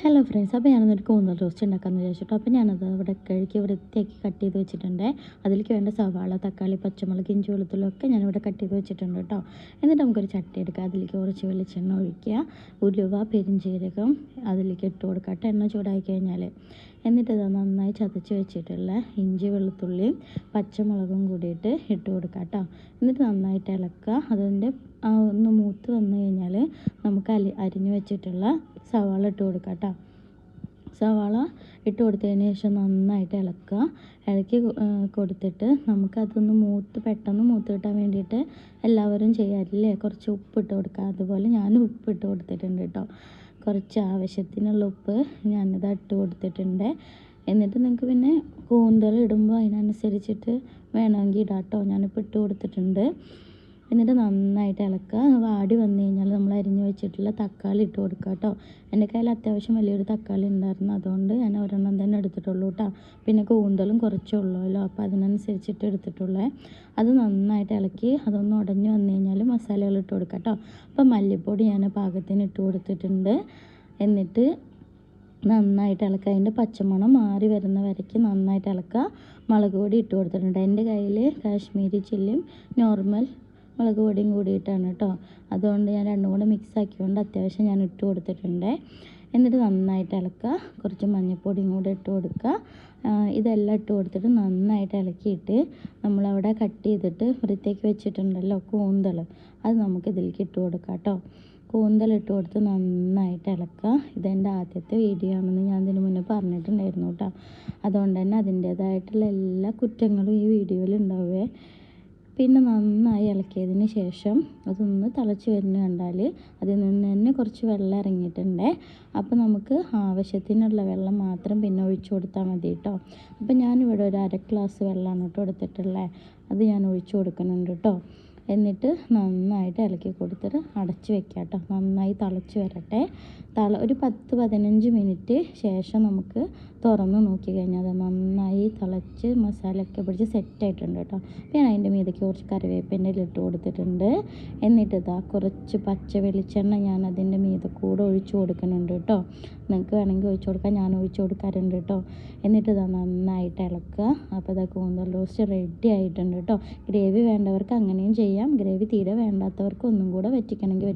Hello friends, അപ്പോൾ ഞാനൊരു കൂന്തൽ റോസ്റ്റ് ഉണ്ടാക്കാമെന്ന് വിചാരിച്ചിട്ടോ. അപ്പോൾ ഞാനത് ഇവിടെ കഴുകി വൃത്തിയാക്കി കട്ട് ചെയ്ത് വെച്ചിട്ടുണ്ട്. അതിലേക്ക് വേണ്ട സവാള, തക്കാളി, പച്ചമുളക്, ഇഞ്ചി, വെളുത്തുള്ളി ഒക്കെ ഞാനിവിടെ കട്ട് ചെയ്ത് വെച്ചിട്ടുണ്ട് കേട്ടോ. എന്നിട്ട് നമുക്കൊരു ചട്ടി എടുക്കുക, അതിലേക്ക് കുറച്ച് വെളിച്ചെണ്ണ ഒഴിക്കുക, ഉലുവ, പെരുംജീരകം അതിലേക്ക് ഇട്ട് കൊടുക്കുക കേട്ടോ. എണ്ണ ചൂടായി കഴിഞ്ഞാൽ എന്നിട്ട് ഇത് നന്നായി ചതച്ച് വെച്ചിട്ടുള്ള ഇഞ്ചി, വെളുത്തുള്ളിയും പച്ചമുളകും കൂടിയിട്ട് ഇട്ട് കൊടുക്കുക കേട്ടോ. എന്നിട്ട് നന്നായിട്ട് ഇളക്കുക. അതിൻ്റെ ഒന്ന് മൂത്ത് വന്നു കഴിഞ്ഞാൽ നമുക്ക് അരിഞ്ഞ് വെച്ചിട്ടുള്ള സവാള ഇട്ട് കൊടുക്കുക കേട്ടോ. സവാള ഇട്ട് കൊടുത്തതിന് ശേഷം നന്നായിട്ട് ഇളക്കി കൊടുത്തിട്ട് നമുക്കതൊന്ന് പെട്ടെന്ന് മൂത്ത് കിട്ടാൻ വേണ്ടിയിട്ട് എല്ലാവരും ചെയ്യാറില്ലേ, കുറച്ച് ഉപ്പിട്ട് കൊടുക്കുക. അതുപോലെ ഞാൻ ഉപ്പിട്ട് കൊടുത്തിട്ടുണ്ട് കേട്ടോ. കുറച്ച് ആവശ്യത്തിനുള്ള ഉപ്പ് ഞാനിത് ഇട്ട് കൊടുത്തിട്ടുണ്ട്. എന്നിട്ട് നിങ്ങൾക്ക് പിന്നെ കൂന്തൽ ഇടുമ്പോൾ അതിനനുസരിച്ചിട്ട് വേണമെങ്കിൽ ഇടാം കേട്ടോ. ഞാനിപ്പോൾ ഇട്ട് കൊടുത്തിട്ടുണ്ട്. എന്നിട്ട് നന്നായിട്ട് ഇളക്കുക. വാടി വന്നു കഴിഞ്ഞാൽ നമ്മൾ അരിഞ്ഞ് വെച്ചിട്ടുള്ള തക്കാളി ഇട്ട് കൊടുക്കുക കേട്ടോ. എൻ്റെ കയ്യിൽ അത്യാവശ്യം വലിയൊരു തക്കാളി ഉണ്ടായിരുന്നു, അതുകൊണ്ട് ഞാൻ ഒരെണ്ണം തന്നെ എടുത്തിട്ടുള്ളൂ കേട്ടോ. പിന്നെ കൂന്തലും കുറച്ചുള്ളൂല്ലോ, അപ്പോൾ അതിനനുസരിച്ചിട്ട് എടുത്തിട്ടുള്ളേ. അത് നന്നായിട്ട് ഇളക്കി അതൊന്ന് ഉടഞ്ഞ് വന്നു കഴിഞ്ഞാൽ മസാലകൾ ഇട്ട് കൊടുക്കുക കേട്ടോ. അപ്പോൾ മല്ലിപ്പൊടി ഞാൻ പാകത്തിന് ഇട്ട് കൊടുത്തിട്ടുണ്ട്. എന്നിട്ട് നന്നായിട്ട് ഇളക്കുക. അതിൻ്റെ പച്ചമണം മാറി വരുന്ന വരയ്ക്ക് നന്നായിട്ട് ഇളക്കുക. മുളക് പൊടി ഇട്ട് കൊടുത്തിട്ടുണ്ട്. എൻ്റെ കയ്യിൽ കാശ്മീരി ചില്ലിയും നോർമൽ മുളക് പൊടിയും കൂടിയിട്ടാണ് കേട്ടോ. അതുകൊണ്ട് ഞാൻ രണ്ടും കൂടെ മിക്സ് ആക്കിക്കൊണ്ട് അത്യാവശ്യം ഞാൻ ഇട്ട് കൊടുത്തിട്ടുണ്ട്. എന്നിട്ട് നന്നായിട്ട് ഇളക്കുക. കുറച്ച് മഞ്ഞൾപ്പൊടിയും കൂടെ ഇട്ട് കൊടുക്കുക. ഇതെല്ലാം ഇട്ട് കൊടുത്തിട്ട് നന്നായിട്ട് ഇളക്കിയിട്ട് നമ്മളവിടെ കട്ട് ചെയ്തിട്ട് വൃത്തിയാക്കി വെച്ചിട്ടുണ്ടല്ലോ കൂന്തൽ, അത് നമുക്ക് ഇതിലേക്ക് ഇട്ട് കൊടുക്കാം കേട്ടോ. കൂന്തൽ ഇട്ട് കൊടുത്ത് നന്നായിട്ട് ഇളക്കുക. ഇതെൻ്റെ ആദ്യത്തെ വീഡിയോ ആണെന്ന് ഞാൻ ഇതിന് മുന്നേ പറഞ്ഞിട്ടുണ്ടായിരുന്നു കേട്ടോ. അതുകൊണ്ട് തന്നെ അതിൻ്റേതായിട്ടുള്ള എല്ലാ കുറ്റങ്ങളും ഈ വീഡിയോയിൽ ഉണ്ടാവുകയെ. പിന്നെ നന്നായി ഇളക്കിയതിന് ശേഷം അതൊന്ന് തിളച്ച് വരുന്ന കണ്ടാൽ അതിൽ നിന്ന് തന്നെ കുറച്ച് വെള്ളം ഇറങ്ങിയിട്ടുണ്ട്. അപ്പോൾ നമുക്ക് ആവശ്യത്തിനുള്ള വെള്ളം മാത്രം പിന്നെ ഒഴിച്ചു കൊടുത്താൽ മതി കേട്ടോ. അപ്പോൾ ഞാനിവിടെ ഒരു 1/2 ഗ്ലാസ് വെള്ളമാണ് കേട്ടോ എടുത്തിട്ടുള്ളത്. അത് ഞാൻ ഒഴിച്ചു കൊടുക്കുന്നുണ്ട് കേട്ടോ. എന്നിട്ട് നന്നായിട്ട് ഇളക്കി കൊടുത്തിട്ട് അടച്ച് വെക്കുക കേട്ടോ. നന്നായി തിളച്ച് വരട്ടെ. ഒരു 10-15 മിനിറ്റ് ശേഷം നമുക്ക് തുറന്ന് നോക്കി കഴിഞ്ഞാൽ അത് നന്നായി തിളച്ച് മസാലയൊക്കെ പിടിച്ച് സെറ്റായിട്ടുണ്ട് കേട്ടോ. അപ്പോൾ ഞാൻ അതിൻ്റെ മീതയ്ക്ക് കുറച്ച് കറിവേപ്പിൻ്റെ ഇട്ട് കൊടുത്തിട്ടുണ്ട്. എന്നിട്ട് കുറച്ച് പച്ച വെളിച്ചെണ്ണ ഞാൻ അതിൻ്റെ മീതെ കൂടെ ഒഴിച്ച് കൊടുക്കുന്നുണ്ട് കേട്ടോ. നിങ്ങൾക്ക് വേണമെങ്കിൽ ഒഴിച്ച് കൊടുക്കാം, ഞാൻ ഒഴിച്ച് കൊടുക്കാറുണ്ട് കേട്ടോ. എന്നിട്ട് നന്നായിട്ട് ഇളക്കുക. അപ്പോൾ കൂന്തൽ റോസ്റ്റ് റെഡി ആയിട്ടുണ്ട് കേട്ടോ. ഗ്രേവി വേണ്ടവർക്ക് അങ്ങനെയും ചെയ്യാം. ഗ്രേവി തീരെ വേണ്ടാത്തവർക്ക് ഒന്നും കൂടെ വറ്റിക്കണമെങ്കിൽ